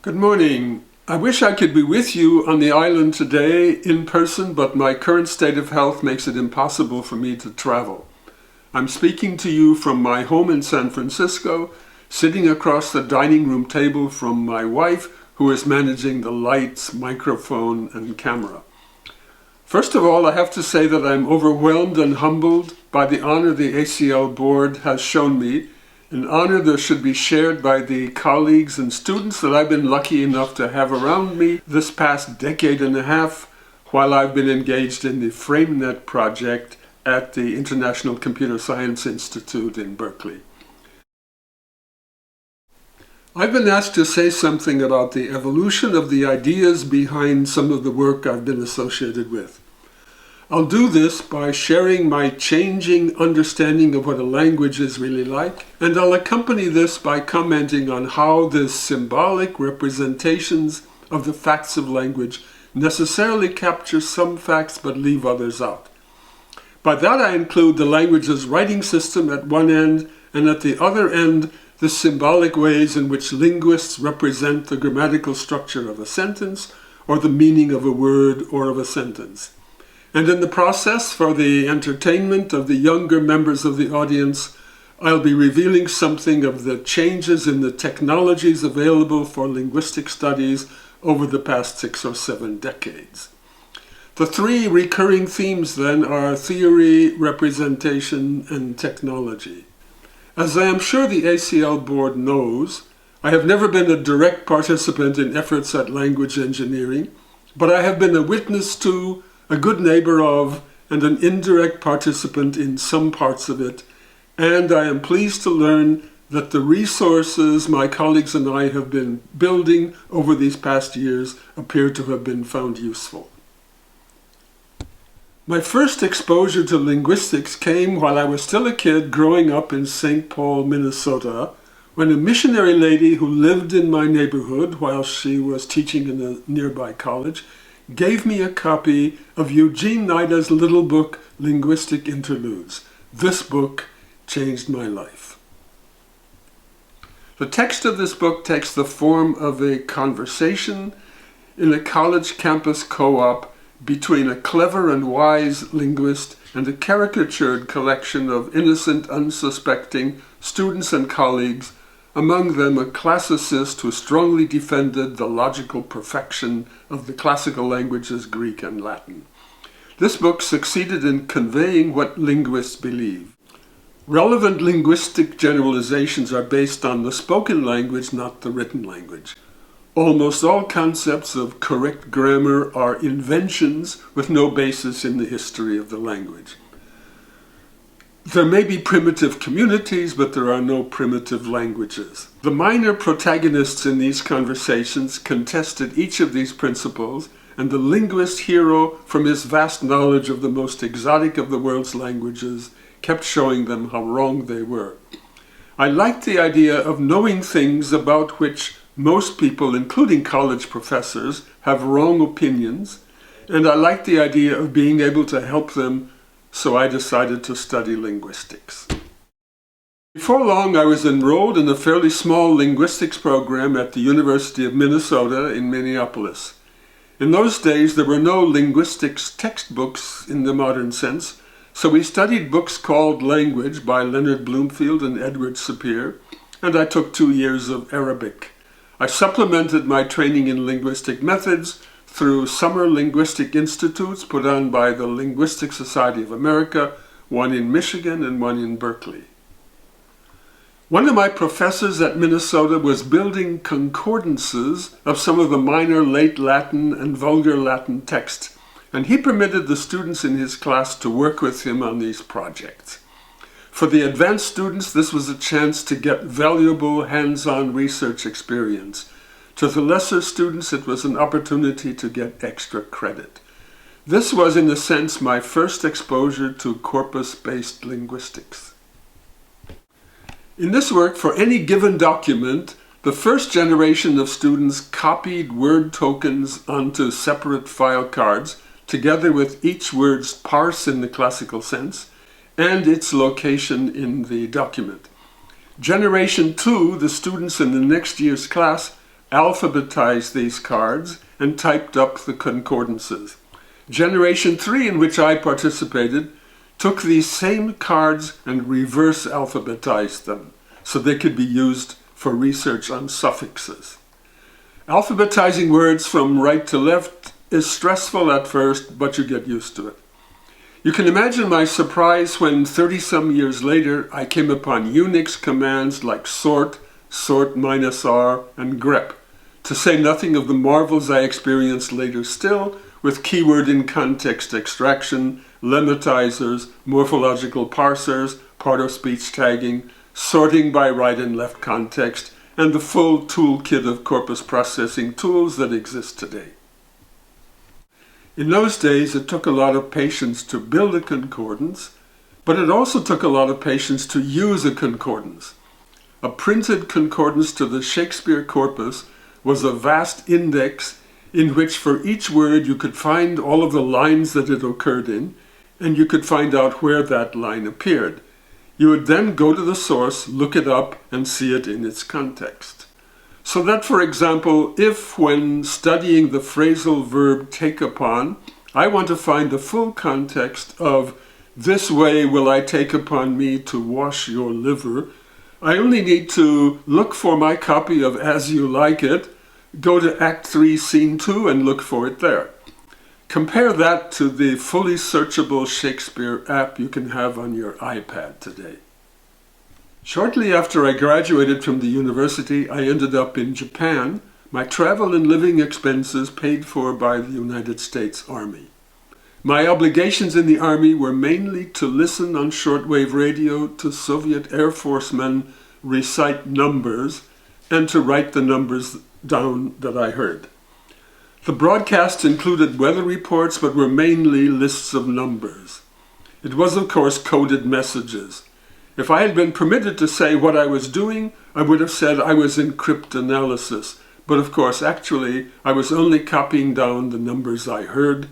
Good morning. I wish I could be with you on the island today in person, but my current state of health makes it impossible for me to travel. I'm speaking to you from my home in San Francisco, sitting across the dining room table from my wife, who is managing the lights, microphone, and camera. First of all, I have to say that I'm overwhelmed and humbled by the honor the ACL board has shown me, an honor that should be shared by the colleagues and students that I've been lucky enough to have around me this past decade and a half while I've been engaged in the FrameNet project at the International Computer Science Institute in Berkeley. I've been asked to say something about the evolution of the ideas behind some of the work I've been associated with. I'll do this by sharing my changing understanding of what a language is really like, and I'll accompany this by commenting on how the symbolic representations of the facts of language necessarily capture some facts but leave others out. By that I include the language's writing system at one end, and at the other end, the symbolic ways in which linguists represent the grammatical structure of a sentence or the meaning of a word or of a sentence. And in the process, for the entertainment of the younger members of the audience, I'll be revealing something of the changes in the technologies available for linguistic studies over the past 6 or 7 decades. The three recurring themes then are theory, representation, and technology. As I am sure the ACL board knows, I have never been a direct participant in efforts at language engineering, but I have been a witness to, a good neighbor of, and an indirect participant in some parts of it, and I am pleased to learn that the resources my colleagues and I have been building over these past years appear to have been found useful. My first exposure to linguistics came while I was still a kid growing up in St. Paul, Minnesota, when a missionary lady who lived in my neighborhood while she was teaching in a nearby college gave me a copy of Eugene Nida's little book, Linguistic Interludes. This book changed my life. The text of this book takes the form of a conversation in a college campus co-op between a clever and wise linguist and a caricatured collection of innocent, unsuspecting students and colleagues, among them a classicist who strongly defended the logical perfection of the classical languages Greek and Latin. This book succeeded in conveying what linguists believe. Relevant linguistic generalizations are based on the spoken language, not the written language. Almost all concepts of correct grammar are inventions with no basis in the history of the language. There may be primitive communities, but there are no primitive languages. The minor protagonists in these conversations contested each of these principles, and the linguist hero, from his vast knowledge of the most exotic of the world's languages, kept showing them how wrong they were. I liked the idea of knowing things about which most people, including college professors, have wrong opinions, and I liked the idea of being able to help them, so I decided to study linguistics. Before long, I was enrolled in a fairly small linguistics program at the University of Minnesota in Minneapolis. In those days, there were no linguistics textbooks in the modern sense, so we studied books called Language by Leonard Bloomfield and Edward Sapir, and I took 2 years of Arabic. I supplemented my training in linguistic methods through summer linguistic institutes put on by the Linguistic Society of America, one in Michigan and one in Berkeley. One of my professors at Minnesota was building concordances of some of the minor late Latin and vulgar Latin texts, and he permitted the students in his class to work with him on these projects. For the advanced students, this was a chance to get valuable hands-on research experience. To the lesser students, it was an opportunity to get extra credit. This was, in a sense, my first exposure to corpus-based linguistics. In this work, for any given document, the first generation of students copied word tokens onto separate file cards, together with each word's parse in the classical sense, and its location in the document. Generation 2, the students in the next year's class, alphabetized these cards, and typed up the concordances. Generation 3, in which I participated, took these same cards and reverse alphabetized them so they could be used for research on suffixes. Alphabetizing words from right to left is stressful at first, but you get used to it. You can imagine my surprise when 30-some years later I came upon Unix commands like sort, sort -r, and grep, to say nothing of the marvels I experienced later still with keyword in context extraction, lemmatizers, morphological parsers, part-of-speech tagging, sorting by right and left context, and the full toolkit of corpus processing tools that exist today. In those days, it took a lot of patience to build a concordance, but it also took a lot of patience to use a concordance. A printed concordance to the Shakespeare corpus was a vast index in which for each word you could find all of the lines that it occurred in, and you could find out where that line appeared. You would then go to the source, look it up, and see it in its context. So that, for example, if when studying the phrasal verb take upon, I want to find the full context of this way will I take upon me to wash your liver, I only need to look for my copy of As You Like It, go to Act 3, Scene 2, and look for it there. Compare that to the fully searchable Shakespeare app you can have on your iPad today. Shortly after I graduated from the university, I ended up in Japan, my travel and living expenses paid for by the United States Army. My obligations in the Army were mainly to listen on shortwave radio to Soviet Air Force men recite numbers and to write the numbers down that I heard. The broadcasts included weather reports but were mainly lists of numbers. It was, of course, coded messages. If I had been permitted to say what I was doing, I would have said I was in cryptanalysis. But of course, actually, I was only copying down the numbers I heard.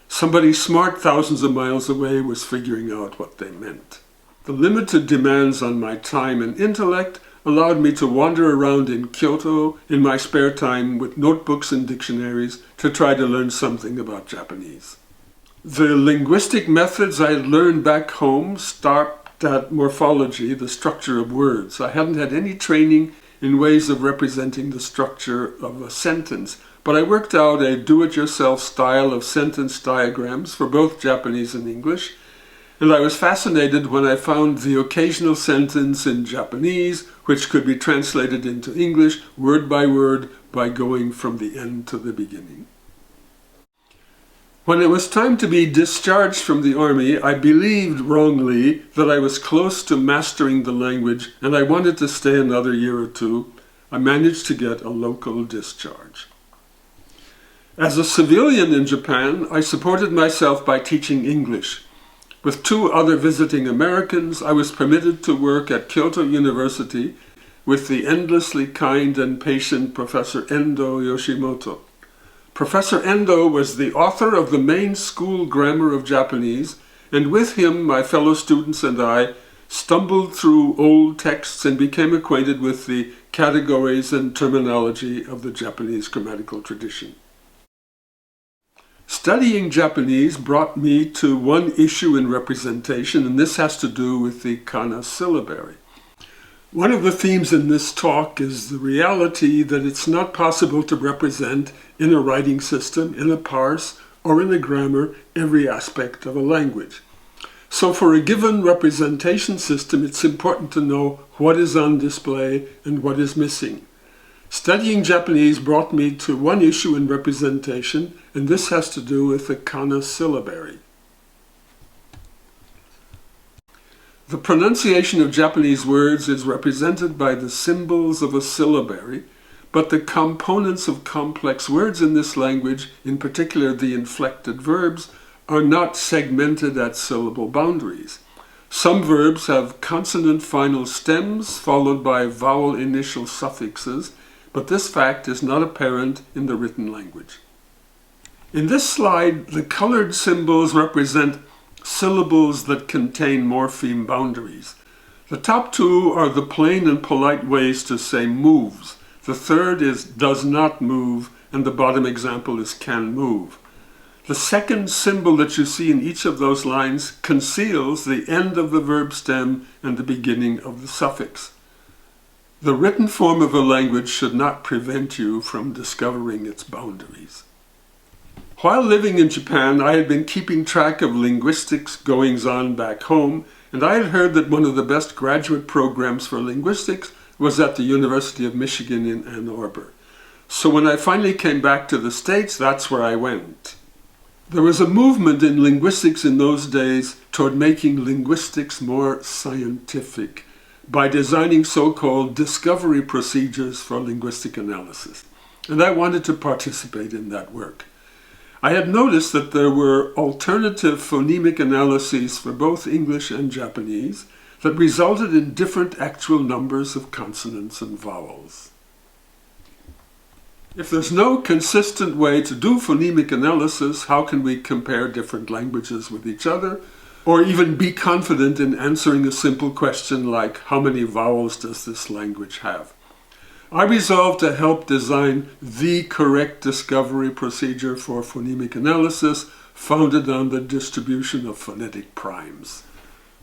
Somebody smart thousands of miles away was figuring out what they meant. The limited demands on my time and intellect allowed me to wander around in Kyoto in my spare time with notebooks and dictionaries to try to learn something about Japanese. The linguistic methods I had learned back home stopped at morphology, the structure of words. I hadn't had any training in ways of representing the structure of a sentence, but I worked out a do-it-yourself style of sentence diagrams for both Japanese and English, and I was fascinated when I found the occasional sentence in Japanese which could be translated into English word by going from the end to the beginning. When it was time to be discharged from the Army, I believed wrongly that I was close to mastering the language and I wanted to stay another year or two. I managed to get a local discharge. As a civilian in Japan, I supported myself by teaching English. With 2 other visiting Americans, I was permitted to work at Kyoto University with the endlessly kind and patient Professor Endo Yoshimoto. Professor Endo was the author of the main school grammar of Japanese, and with him my fellow students and I stumbled through old texts and became acquainted with the categories and terminology of the Japanese grammatical tradition. Studying Japanese brought me to one issue in representation, and this has to do with the kana syllabary. One of the themes in this talk is the reality that it's not possible to represent in a writing system, in a parse, or in a grammar every aspect of a language. So for a given representation system, it's important to know what is on display and what is missing. Studying Japanese brought me to one issue in representation, and this has to do with the kana syllabary. The pronunciation of Japanese words is represented by the symbols of a syllabary, but the components of complex words in this language, in particular the inflected verbs, are not segmented at syllable boundaries. Some verbs have consonant final stems followed by vowel initial suffixes, but this fact is not apparent in the written language. In this slide, the colored symbols represent syllables that contain morpheme boundaries. The top 2 are the plain and polite ways to say moves. The third is does not move, and the bottom example is can move. The second symbol that you see in each of those lines conceals the end of the verb stem and the beginning of the suffix. The written form of a language should not prevent you from discovering its boundaries. While living in Japan, I had been keeping track of linguistics goings-on back home, and I had heard that one of the best graduate programs for linguistics was at the University of Michigan in Ann Arbor. So when I finally came back to the States, that's where I went. There was a movement in linguistics in those days toward making linguistics more scientific by designing so-called discovery procedures for linguistic analysis. And I wanted to participate in that work. I had noticed that there were alternative phonemic analyses for both English and Japanese that resulted in different actual numbers of consonants and vowels. If there's no consistent way to do phonemic analysis, how can we compare different languages with each other, or even be confident in answering a simple question like, how many vowels does this language have? I resolved to help design the correct discovery procedure for phonemic analysis, founded on the distribution of phonetic primes.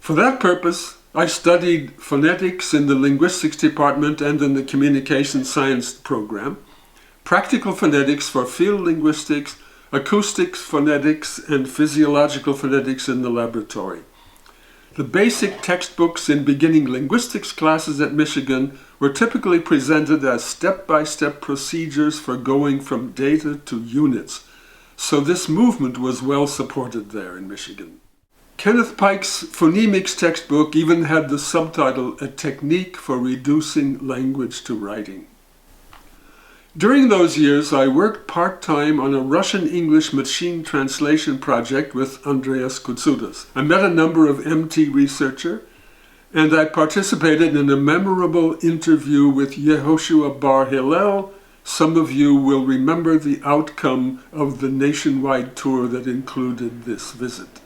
For that purpose, I studied phonetics in the linguistics department and in the communication science program, practical phonetics for field linguistics, acoustics, phonetics, and physiological phonetics in the laboratory. The basic textbooks in beginning linguistics classes at Michigan were typically presented as step-by-step procedures for going from data to units, so this movement was well supported there in Michigan. Kenneth Pike's phonemics textbook even had the subtitle, A Technique for Reducing Language to Writing. During those years, I worked part-time on a Russian-English machine translation project with Andreas Koutsudas. I met a number of MT researchers, and I participated in a memorable interview with Yehoshua Bar Hillel. Some of you will remember the outcome of the nationwide tour that included this visit.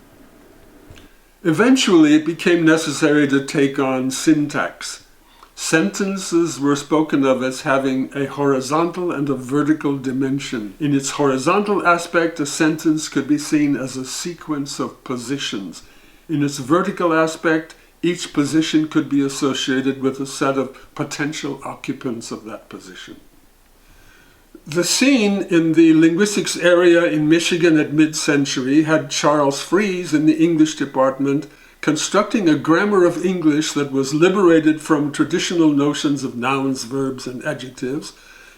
Eventually, it became necessary to take on syntax. Sentences were spoken of as having a horizontal and a vertical dimension. In its horizontal aspect, a sentence could be seen as a sequence of positions. In its vertical aspect, each position could be associated with a set of potential occupants of that position. The scene in the linguistics area in Michigan at mid-century had Charles Fillmore in the English department constructing a grammar of English that was liberated from traditional notions of nouns, verbs, and adjectives,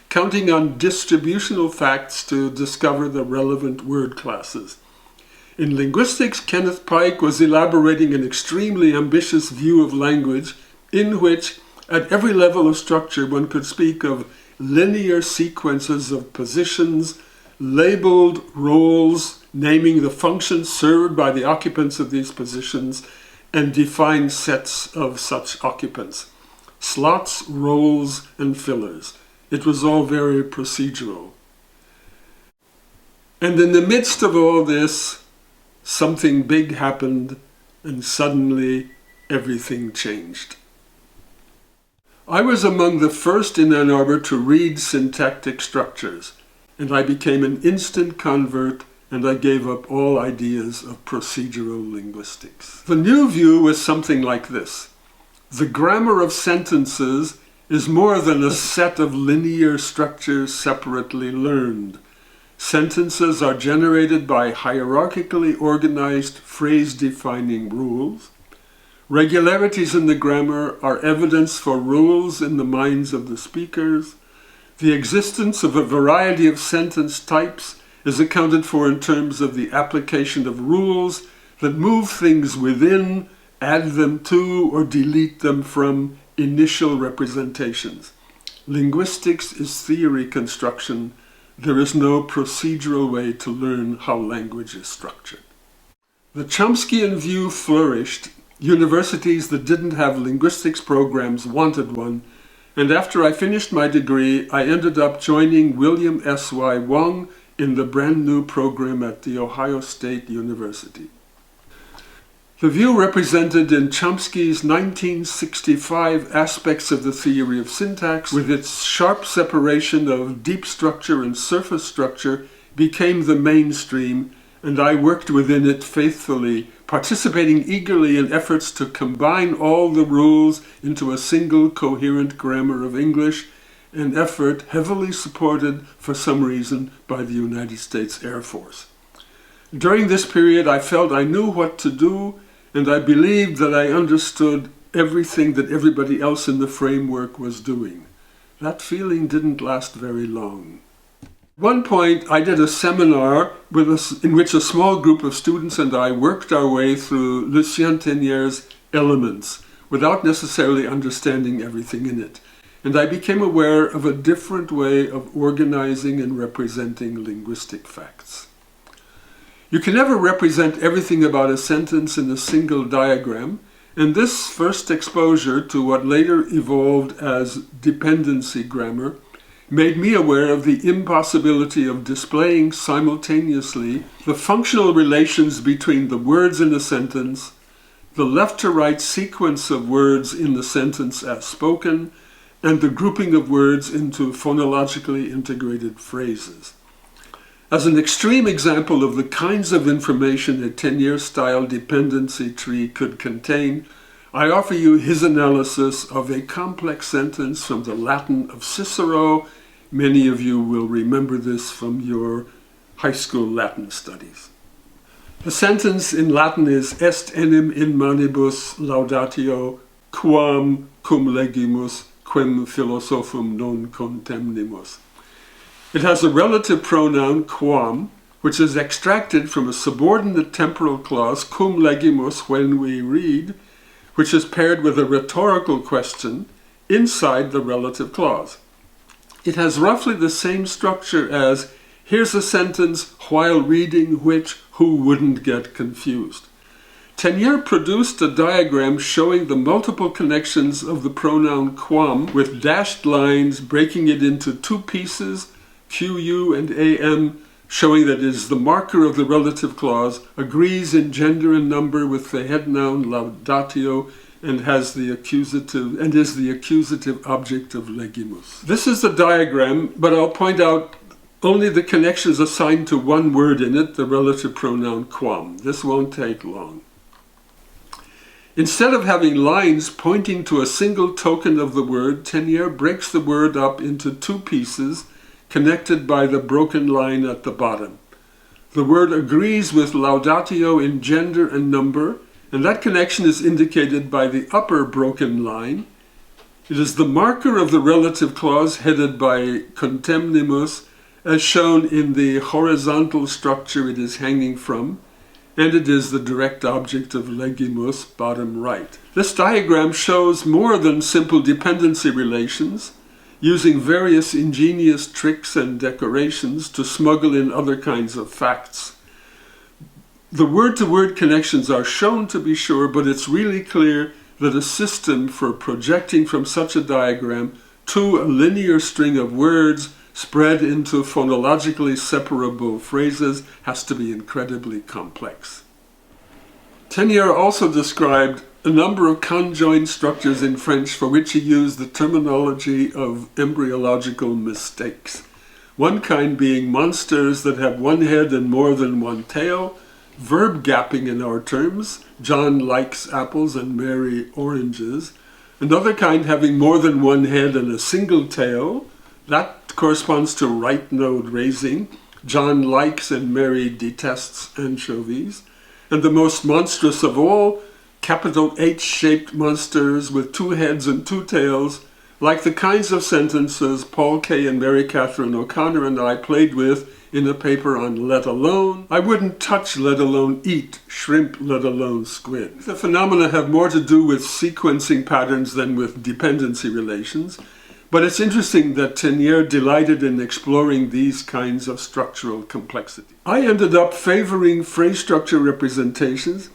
counting on distributional facts to discover the relevant word classes. In linguistics, Kenneth Pike was elaborating an extremely ambitious view of language in which, at every level of structure, one could speak of linear sequences of positions, labeled roles, naming the functions served by the occupants of these positions, and defined sets of such occupants. Slots, roles, and fillers. It was all very procedural. And in the midst of all this, something big happened, and suddenly everything changed. I was among the first in Ann Arbor to read syntactic structures, and I became an instant convert, and I gave up all ideas of procedural linguistics. The new view was something like this. The grammar of sentences is more than a set of linear structures separately learned. Sentences are generated by hierarchically organized phrase-defining rules. Regularities in the grammar are evidence for rules in the minds of the speakers. The existence of a variety of sentence types is accounted for in terms of the application of rules that move things within, add them to, or delete them from initial representations. Linguistics is theory construction. There is no procedural way to learn how language is structured. The Chomskyan view flourished. Universities that didn't have linguistics programs wanted one, and after I finished my degree, I ended up joining William S.Y. Wong in the brand new program at The Ohio State University. The view represented in Chomsky's 1965 Aspects of the Theory of Syntax, with its sharp separation of deep structure and surface structure, became the mainstream, and I worked within it faithfully, participating eagerly in efforts to combine all the rules into a single coherent grammar of English, an effort heavily supported for some reason by the United States Air Force. During this period, I felt I knew what to do, and I believed that I understood everything that everybody else in the framework was doing. That feeling didn't last very long. At one point, I did a seminar in which a small group of students and I worked our way through Lucien Tenier's Elements, without necessarily understanding everything in it. And I became aware of a different way of organizing and representing linguistic facts. You can never represent everything about a sentence in a single diagram, and this first exposure to what later evolved as dependency grammar made me aware of the impossibility of displaying simultaneously the functional relations between the words in a sentence, the left-to-right sequence of words in the sentence as spoken, and the grouping of words into phonologically integrated phrases. As an extreme example of the kinds of information a Tenier-style dependency tree could contain, I offer you his analysis of a complex sentence from the Latin of Cicero. Many of you will remember this from your high school Latin studies. The sentence in Latin is est enim in manibus laudatio quam cum legimus quem philosophum non contemnimus. It has a relative pronoun, quam, which is extracted from a subordinate temporal clause, cum legimus, when we read, which is paired with a rhetorical question inside the relative clause. It has roughly the same structure as, here's a sentence while reading which, who wouldn't get confused. Tenier produced a diagram showing the multiple connections of the pronoun quam, with dashed lines breaking it into two pieces, QU and AM, showing that it is the marker of the relative clause, agrees in gender and number with the head noun laudatio, and is the accusative object of legimus. This is the diagram, but I'll point out only the connections assigned to one word in it, the relative pronoun quam. This won't take long. Instead of having lines pointing to a single token of the word, Tenier breaks the word up into two pieces, connected by the broken line at the bottom. The word agrees with laudatio in gender and number, and that connection is indicated by the upper broken line. It is the marker of the relative clause headed by contemnimus, as shown in the horizontal structure it is hanging from, and it is the direct object of legimus, bottom right. This diagram shows more than simple dependency relations, using various ingenious tricks and decorations to smuggle in other kinds of facts. The word-to-word connections are shown, to be sure, but it's really clear that a system for projecting from such a diagram to a linear string of words spread into phonologically separable phrases has to be incredibly complex. Tenier also described a number of conjoined structures in French for which he used the terminology of embryological mistakes. One kind being monsters that have one head and more than one tail, verb gapping in our terms, John likes apples and Mary oranges. Another kind having more than one head and a single tail, that corresponds to right node raising, John likes and Mary detests anchovies. And the most monstrous of all, capital H-shaped monsters with two heads and two tails, like the kinds of sentences Paul Kay and Mary Catherine O'Connor and I played with in a paper on let alone. I wouldn't touch let alone eat shrimp, let alone squid. The phenomena have more to do with sequencing patterns than with dependency relations, but it's interesting that Tenier delighted in exploring these kinds of structural complexity. I ended up favoring phrase structure representations,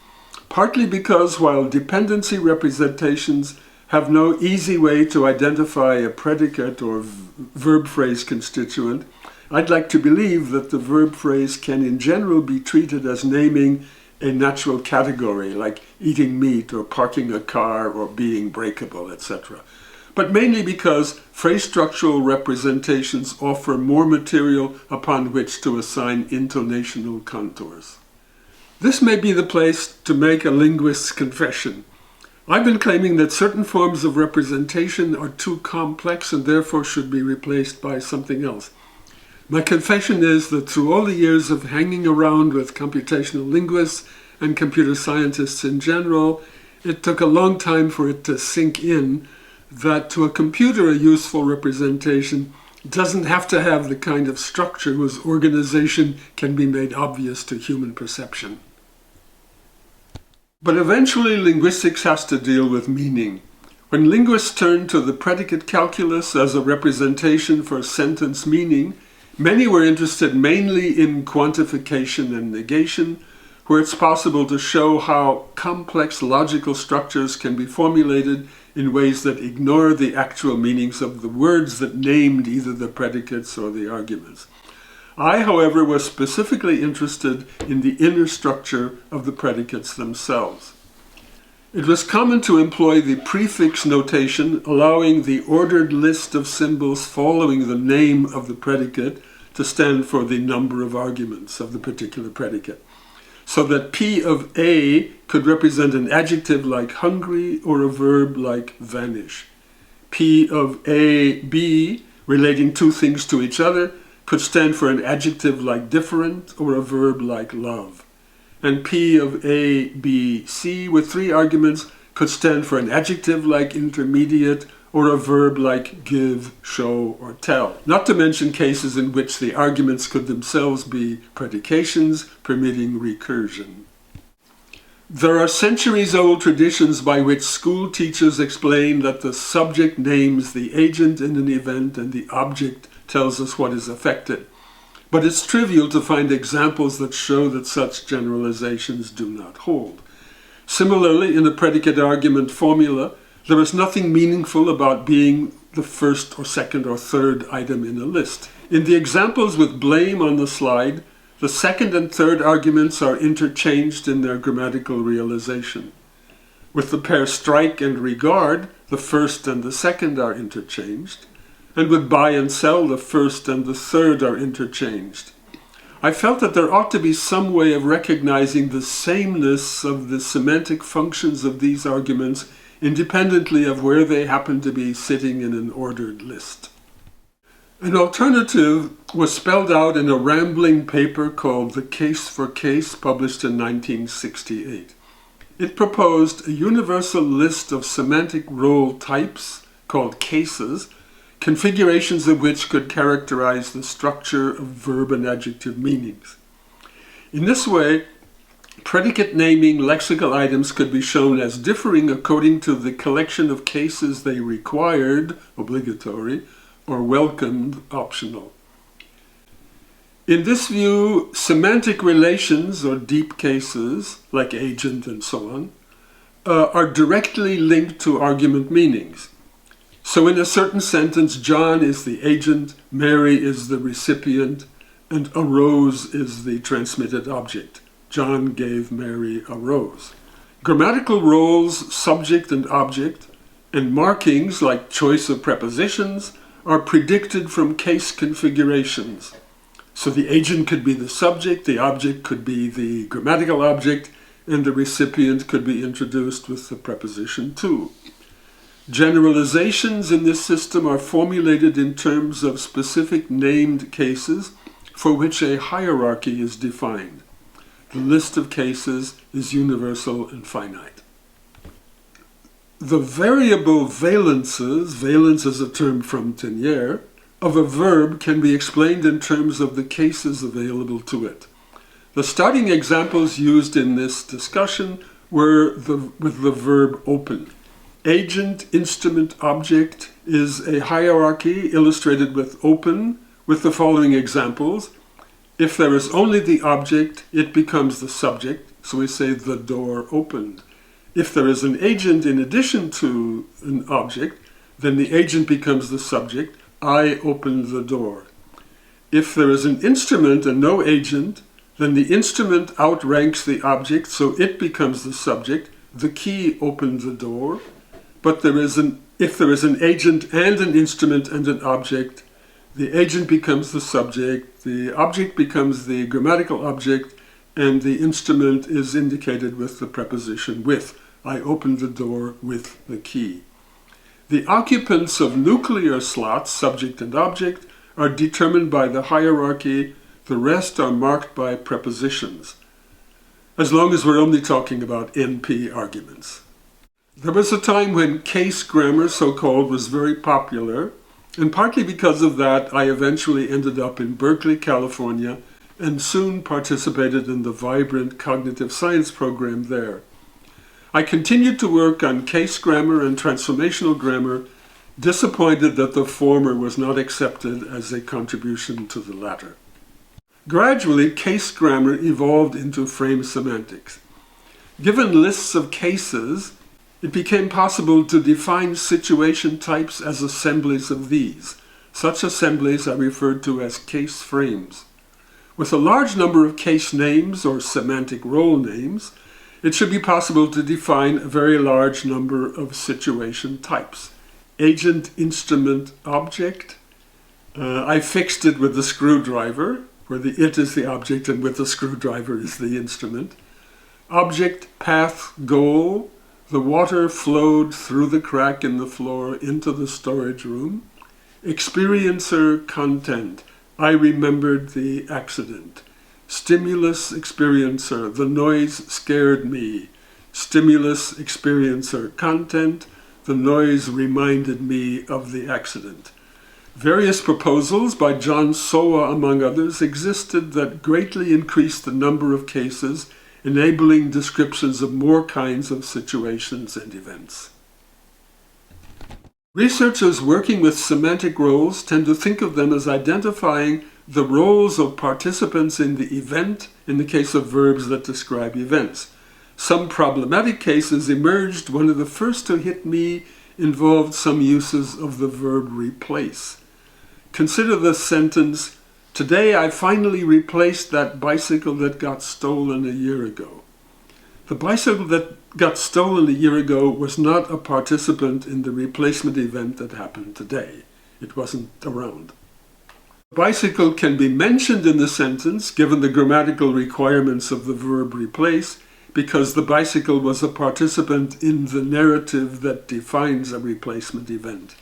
partly because while dependency representations have no easy way to identify a predicate or verb phrase constituent, I'd like to believe that the verb phrase can in general be treated as naming a natural category like eating meat or parking a car or being breakable, etc. But mainly because phrase structural representations offer more material upon which to assign intonational contours. This may be the place to make a linguist's confession. I've been claiming that certain forms of representation are too complex and therefore should be replaced by something else. My confession is that through all the years of hanging around with computational linguists and computer scientists in general, it took a long time for it to sink in that to a computer a useful representation doesn't have to have the kind of structure whose organization can be made obvious to human perception. But eventually linguistics has to deal with meaning. When linguists turn to the predicate calculus as a representation for sentence meaning, many were interested mainly in quantification and negation, where it's possible to show how complex logical structures can be formulated in ways that ignore the actual meanings of the words that named either the predicates or the arguments. I, however, was specifically interested in the inner structure of the predicates themselves. It was common to employ the prefix notation, allowing the ordered list of symbols following the name of the predicate to stand for the number of arguments of the particular predicate, so that P of A could represent an adjective like hungry or a verb like vanish. P of A, B, relating two things to each other, could stand for an adjective like different or a verb like love. And P of A, B, C, with three arguments, could stand for an adjective like intermediate or a verb like give, show, or tell. Not to mention cases in which the arguments could themselves be predications, permitting recursion. There are centuries-old traditions by which school teachers explain that the subject names the agent in an event and the object tells us what is affected. But it's trivial to find examples that show that such generalizations do not hold. Similarly, in the predicate argument formula, there is nothing meaningful about being the first or second or third item in a list. In the examples with blame on the slide, the second and third arguments are interchanged in their grammatical realization. With the pair strike and regard, the first and the second are interchanged. And with buy and sell, the first and the third are interchanged. I felt that there ought to be some way of recognizing the sameness of the semantic functions of these arguments independently of where they happen to be sitting in an ordered list. An alternative was spelled out in a rambling paper called The Case for Case, published in 1968. It proposed a universal list of semantic role types, called cases, configurations of which could characterize the structure of verb and adjective meanings. In this way, predicate naming lexical items could be shown as differing according to the collection of cases they required, obligatory, or welcomed, optional. In this view, semantic relations, or deep cases, like agent and so on, are directly linked to argument meanings. So in a certain sentence, John is the agent, Mary is the recipient, and a rose is the transmitted object. John gave Mary a rose. Grammatical roles, subject and object, and markings like choice of prepositions are predicted from case configurations. So the agent could be the subject, the object could be the grammatical object, and the recipient could be introduced with the preposition to. Generalizations in this system are formulated in terms of specific named cases for which a hierarchy is defined. The list of cases is universal and finite. The variable valences, valence is a term from Tenière, of a verb can be explained in terms of the cases available to it. The starting examples used in this discussion were with the verb open. Agent, instrument, object is a hierarchy illustrated with open with the following examples. If there is only the object, it becomes the subject, so we say the door opened. If there is an agent in addition to an object, then the agent becomes the subject, I opened the door. If there is an instrument and no agent, Then the instrument outranks the object, so it becomes the subject. The key opens the door. But if there is an agent and an instrument and an object, the agent becomes the subject, the object becomes the grammatical object, and the instrument is indicated with the preposition with. I opened the door with the key. The occupants of nuclear slots, subject and object, are determined by the hierarchy. The rest are marked by prepositions, as long as we're only talking about NP arguments. There was a time when case grammar, so-called, was very popular, and partly because of that, I eventually ended up in Berkeley, California, and soon participated in the vibrant cognitive science program there. I continued to work on case grammar and transformational grammar, disappointed that the former was not accepted as a contribution to the latter. Gradually, case grammar evolved into frame semantics. Given lists of cases, it became possible to define situation types as assemblies of these. Such assemblies are referred to as case frames. With a large number of case names or semantic role names, it should be possible to define a very large number of situation types. Agent, instrument, object. I fixed it with the screwdriver, where the it is the object and with the screwdriver is the instrument. Object, path, goal. The water flowed through the crack in the floor into the storage room. Experiencer, content. I remembered the accident. Stimulus, experiencer. The noise scared me. Stimulus, experiencer, content. The noise reminded me of the accident. Various proposals by John Sowa, among others, existed that greatly increased the number of cases, enabling descriptions of more kinds of situations and events. Researchers working with semantic roles tend to think of them as identifying the roles of participants in the event in the case of verbs that describe events. Some problematic cases emerged. One of the first to hit me involved some uses of the verb replace. Consider the sentence, "Today I finally replaced that bicycle that got stolen a year ago." The bicycle that got stolen a year ago was not a participant in the replacement event that happened today. It wasn't around. Bicycle can be mentioned in the sentence, given the grammatical requirements of the verb replace, because the bicycle was a participant in the narrative that defines a replacement event.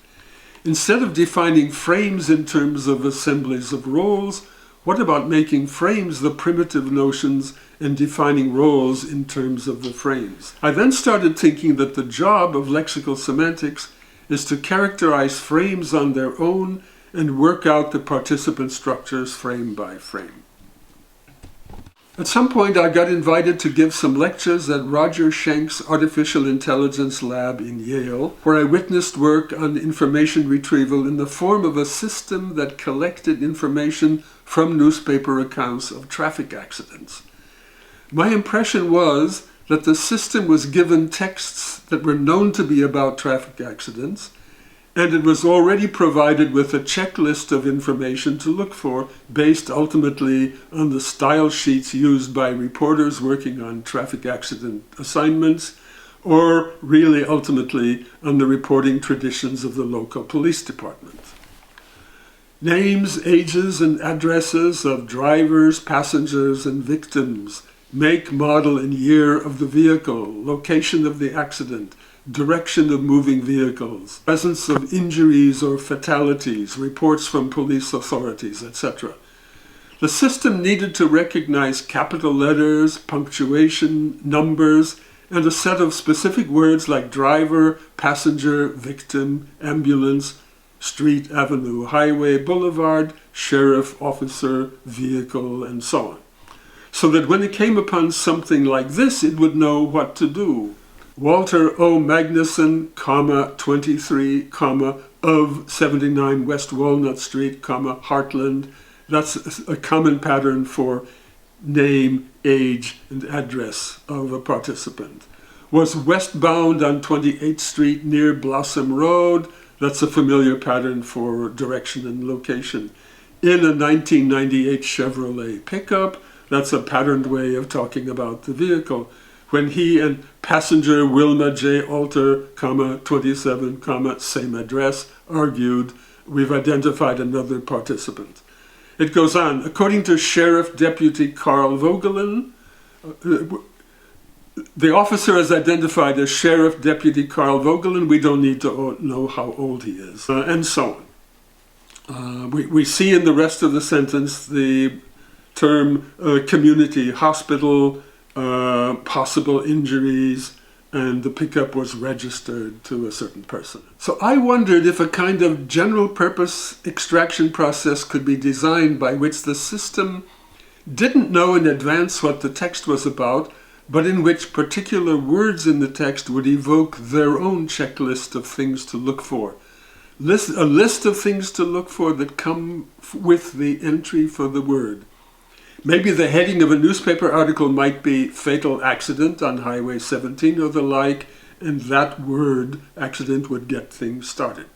Instead of defining frames in terms of assemblies of roles, what about making frames the primitive notions and defining roles in terms of the frames? I then started thinking that the job of lexical semantics is to characterize frames on their own and work out the participant structures frame by frame. At some point, I got invited to give some lectures at Roger Schenk's Artificial Intelligence Lab in Yale, where I witnessed work on information retrieval in the form of a system that collected information from newspaper accounts of traffic accidents. My impression was that the system was given texts that were known to be about traffic accidents, and it was already provided with a checklist of information to look for, based ultimately on the style sheets used by reporters working on traffic accident assignments, or really ultimately on the reporting traditions of the local police department. Names, ages, and addresses of drivers, passengers, and victims, make, model, and year of the vehicle, location of the accident, direction of moving vehicles, presence of injuries or fatalities, reports from police authorities, etc. The system needed to recognize capital letters, punctuation, numbers, and a set of specific words like driver, passenger, victim, ambulance, street, avenue, highway, boulevard, sheriff, officer, vehicle, and so on. So that when it came upon something like this, it would know what to do. Walter O. Magnuson, 23, of 79 West Walnut Street, Heartland. That's a common pattern for name, age, and address of a participant. Was westbound on 28th Street near Blossom Road. That's a familiar pattern for direction and location. In a 1998 Chevrolet pickup. That's a patterned way of talking about the vehicle. When he and passenger Wilma J. Alter, 27, same address, argued, we've identified another participant. It goes on. According to Sheriff Deputy Carl Vogelin, the officer is identified as Sheriff Deputy Carl Vogelin. We don't need to know how old he is, and so on. We see in the rest of the sentence the term community hospital, possible injuries, and the pickup was registered to a certain person. So I wondered if a kind of general purpose extraction process could be designed by which the system didn't know in advance what the text was about, but in which particular words in the text would evoke their own checklist of things to look for. A list of things to look for that come with the entry for the word. Maybe the heading of a newspaper article might be fatal accident on Highway 17 or the like, and that word, accident, would get things started.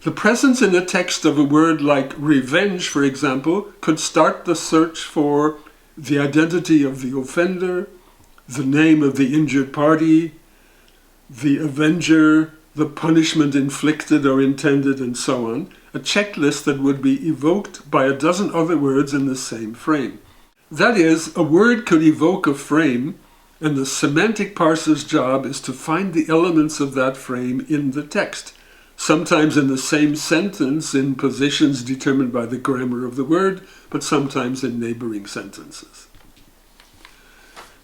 The presence in a text of a word like revenge, for example, could start the search for the identity of the offender, the name of the injured party, the avenger, the punishment inflicted or intended, and so on. A checklist that would be evoked by a dozen other words in the same frame. That is, a word could evoke a frame, and the semantic parser's job is to find the elements of that frame in the text, sometimes in the same sentence in positions determined by the grammar of the word, but sometimes in neighboring sentences.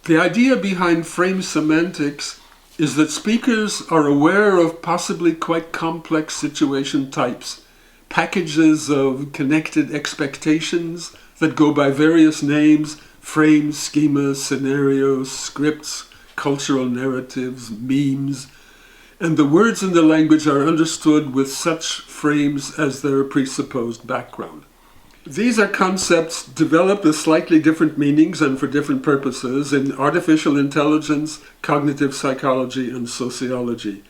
The idea behind frame semantics is that speakers are aware of possibly quite complex situation types, packages of connected expectations that go by various names, frames, schemas, scenarios, scripts, cultural narratives, memes, and the words in the language are understood with such frames as their presupposed background. These are concepts developed with slightly different meanings and for different purposes in artificial intelligence, cognitive psychology, and sociology.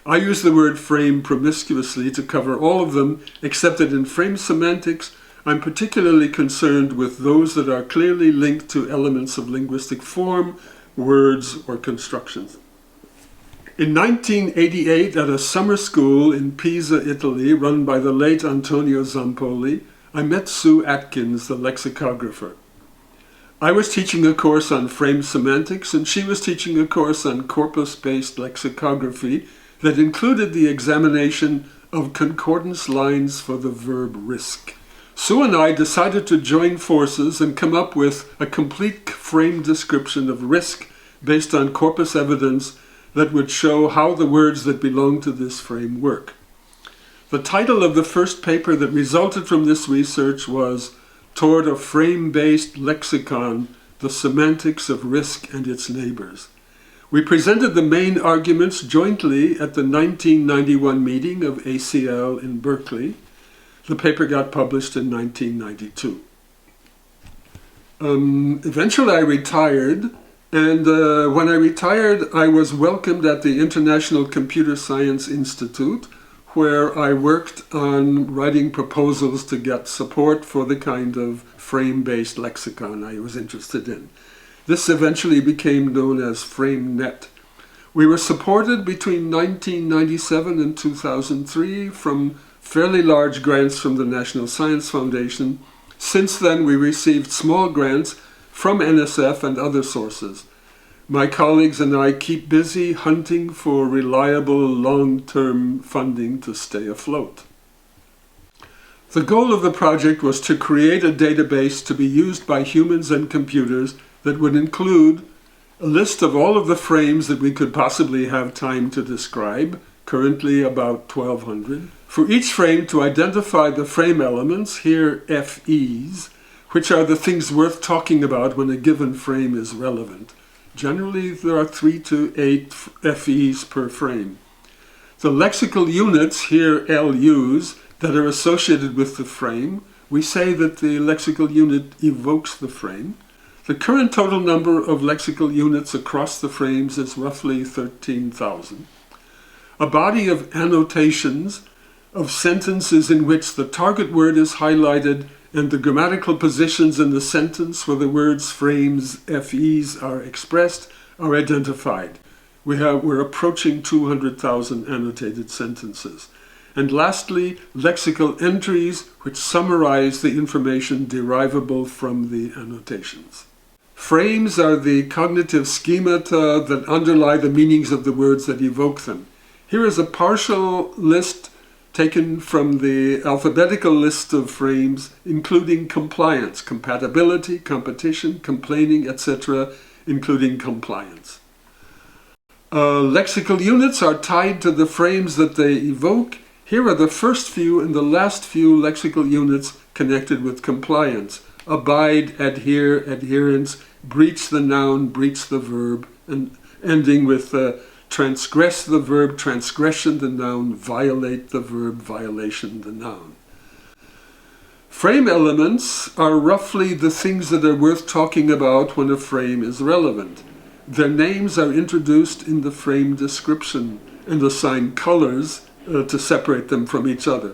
I use the word frame promiscuously to cover all of them, except that in frame semantics, I'm particularly concerned with those that are clearly linked to elements of linguistic form, words, or constructions. In 1988, at a summer school in Pisa, Italy, run by the late Antonio Zampoli, I met Sue Atkins, the lexicographer. I was teaching a course on frame semantics, and she was teaching a course on corpus-based lexicography that included the examination of concordance lines for the verb risk. Sue and I decided to join forces and come up with a complete frame description of risk based on corpus evidence that would show how the words that belong to this frame work. The title of the first paper that resulted from this research was Toward a Frame-Based Lexicon, The Semantics of Risk and Its Neighbors. We presented the main arguments jointly at the 1991 meeting of ACL in Berkeley. The paper got published in 1992. Eventually I retired, and when I retired I was welcomed at the International Computer Science Institute, where I worked on writing proposals to get support for the kind of frame-based lexicon I was interested in. This eventually became known as FrameNet. We were supported between 1997 and 2003 from fairly large grants from the National Science Foundation. Since then, we received small grants from NSF and other sources. My colleagues and I keep busy hunting for reliable long-term funding to stay afloat. The goal of the project was to create a database to be used by humans and computers that would include a list of all of the frames that we could possibly have time to describe, currently about 1,200. For each frame to identify the frame elements, here FEs, which are the things worth talking about when a given frame is relevant. Generally, there are 3 to 8 FEs per frame. The lexical units, here LUs, that are associated with the frame, we say that the lexical unit evokes the frame. The current total number of lexical units across the frames is roughly 13,000. A body of annotations of sentences in which the target word is highlighted and the grammatical positions in the sentence where the words, frames, FEs are expressed are identified. We're approaching 200,000 annotated sentences. And lastly, lexical entries which summarize the information derivable from the annotations. Frames are the cognitive schemata that underlie the meanings of the words that evoke them. Here is a partial list taken from the alphabetical list of frames, including compliance, compatibility, competition, complaining, etc., including compliance. Lexical units are tied to the frames that they evoke. Here are the first few and the last few lexical units connected with compliance. Abide, adhere, adherence, breach the noun, breach the verb, and ending with transgress the verb, transgression the noun, violate the verb, violation the noun. Frame elements are roughly the things that are worth talking about when a frame is relevant. Their names are introduced in the frame description and assign colors to separate them from each other.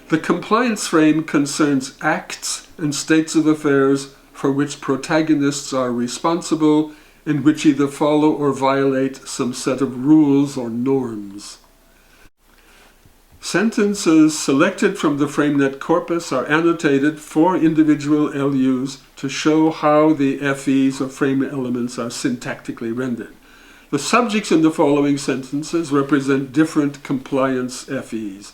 The compliance frame concerns acts and states of affairs for which protagonists are responsible and which either follow or violate some set of rules or norms. Sentences selected from the FrameNet corpus are annotated for individual LUs to show how the FEs or frame elements are syntactically rendered. The subjects in the following sentences represent different compliance FEs.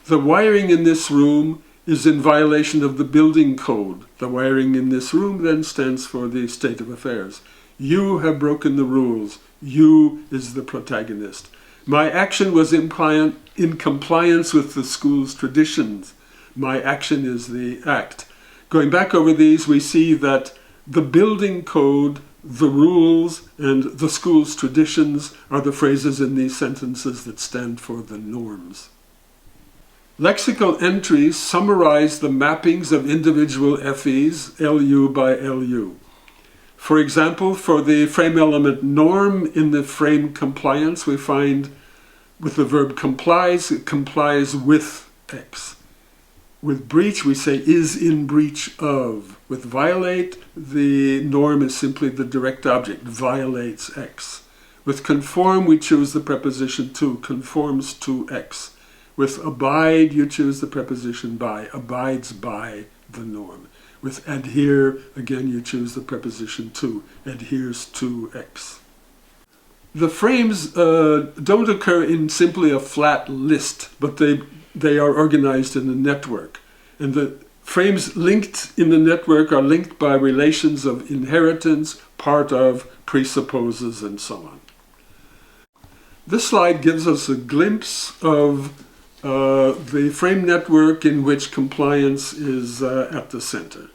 The wiring in this room is in violation of the building code. The wiring in this room then stands for the state of affairs. You have broken the rules. You is the protagonist. My action was in compliance with the school's traditions. My action is the act. Going back over these, we see that the building code, the rules, and the school's traditions are the phrases in these sentences that stand for the norms. Lexical entries summarize the mappings of individual FEs, LU by LU. For example, for the frame element norm in the frame compliance, we find with the verb complies, it complies with X. With breach, we say is in breach of. With violate, the norm is simply the direct object, violates X. With conform, we choose the preposition to, conforms to X. With abide, you choose the preposition by, abides by the norm. With adhere, again, you choose the preposition to, adheres to X. The frames don't occur in simply a flat list, but they are organized in a network. And the frames linked in the network are linked by relations of inheritance, part of, presupposes, and so on. This slide gives us a glimpse of the frame network in which compliance is at the center.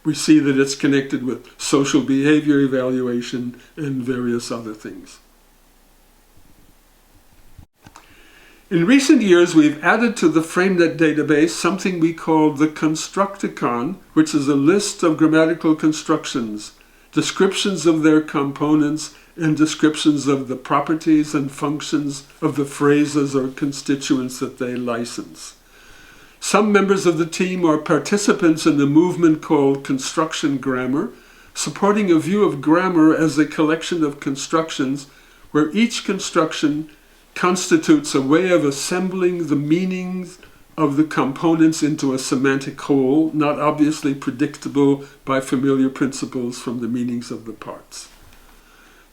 We see that it's connected with social behavior evaluation and various other things. In recent years, we've added to the FrameNet database something we call the Constructicon, which is a list of grammatical constructions, descriptions of their components, and descriptions of the properties and functions of the phrases or constituents that they license. Some members of the team are participants in a movement called construction grammar, supporting a view of grammar as a collection of constructions where each construction constitutes a way of assembling the meanings of the components into a semantic whole, not obviously predictable by familiar principles from the meanings of the parts.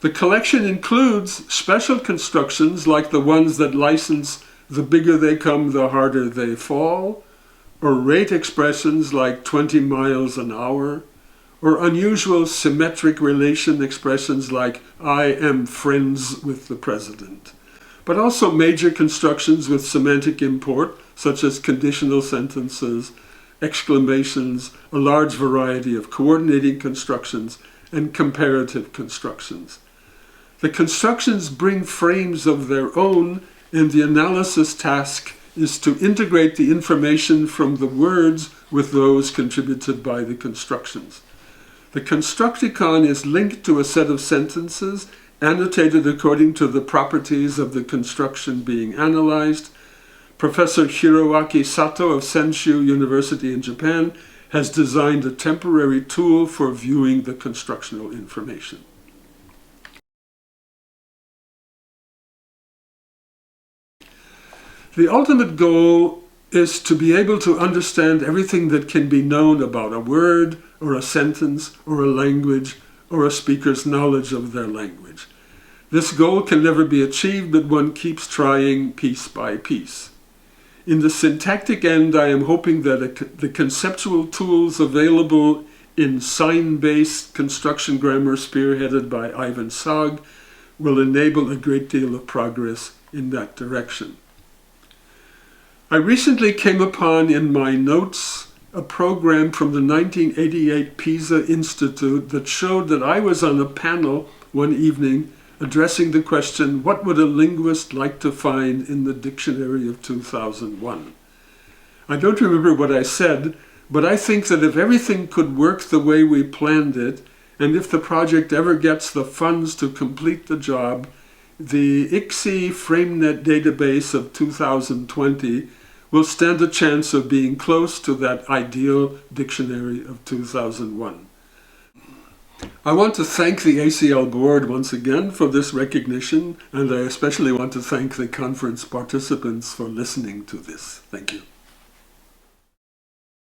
The collection includes special constructions like the ones that license the bigger they come, the harder they fall, or rate expressions like 20 miles an hour, or unusual symmetric relation expressions like I am friends with the president, but also major constructions with semantic import, such as conditional sentences, exclamations, a large variety of coordinating constructions, and comparative constructions. The constructions bring frames of their own, and the analysis task is to integrate the information from the words with those contributed by the constructions. The Constructicon is linked to a set of sentences annotated according to the properties of the construction being analyzed. Professor Hiroaki Sato of Senshu University in Japan has designed a temporary tool for viewing the constructional information. The ultimate goal is to be able to understand everything that can be known about a word, or a sentence, or a language, or a speaker's knowledge of their language. This goal can never be achieved, but one keeps trying piece by piece. In the syntactic end, I am hoping that the conceptual tools available in sign-based construction grammar spearheaded by Ivan Sag will enable a great deal of progress in that direction. I recently came upon in my notes a program from the 1988 Pisa Institute that showed that I was on a panel one evening addressing the question, what would a linguist like to find in the dictionary of 2001? I don't remember what I said, but I think that if everything could work the way we planned it, and if the project ever gets the funds to complete the job, the ICSI FrameNet database of 2020 will stand a chance of being close to that ideal dictionary of 2001. I want to thank the ACL board once again for this recognition, and I especially want to thank the conference participants for listening to this. Thank you.